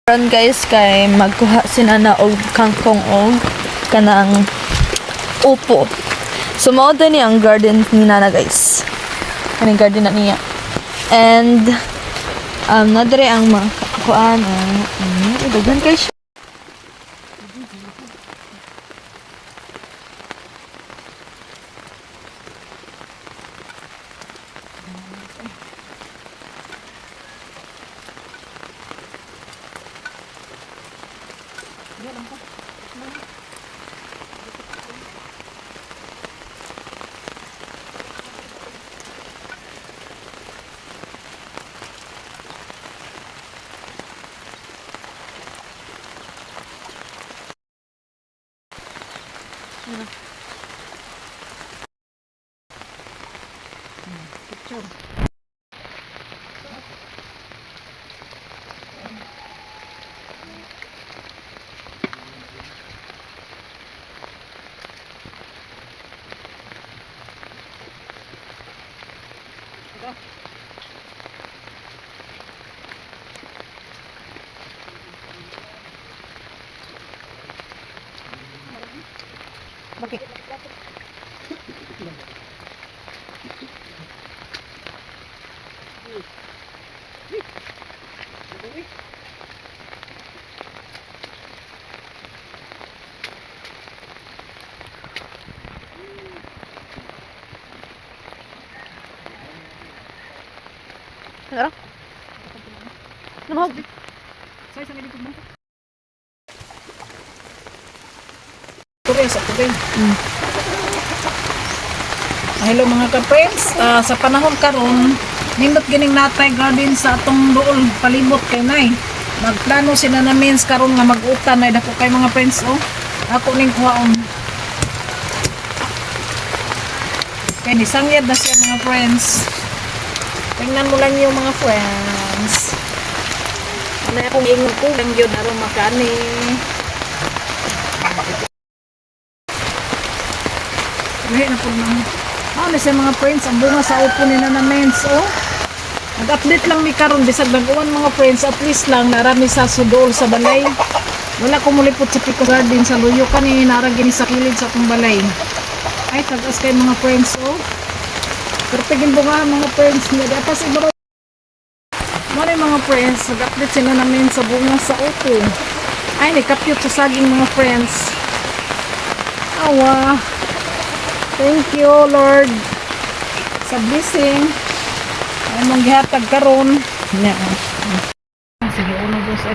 Karon guys kay magkuha sina na og kangkong og kanang upo. So mao ni ang garden ni Nana guys. Kaning garden na niya. And nadre ang mga kuan daghan kay siya. Bakit? Ano? Namahog. Sa isang dito mo. Kure sa kure. Hello mga ka-friends, sa panahon karon nindot gining natay garden sa atong dool palibot kay nay. Magplano sila namin karon nga mag-utan nay dako kay mga friends oh. Ako ning kuhaon. Kay ni sangyad na siya mga friends. Tingnan mo lang yung mga friends. Ano akong ingon ko lang yun aron makani. Ngayon na po naman. Ano siya mga friends, ang bunga sa upo ni Nana Mens, oh. Nag-update lang mi karon bisag nag-uwan mga friends, at least lang narami sa sudol sa balay. Wala ko mulipot sa Pico Garden sa luyo kani naragini sa kilid sa akong balay. Ay tagas kay mga friends, oh. Pertigin bunga mga friends, nga dapat sa ibaro. Mari mga friends, nag-update sila namin sa bunga sa upo. Ay nikapyot sa saging mga friends. Awa. Thank you, Lord, sa blessing. Ay mong gihatag karon.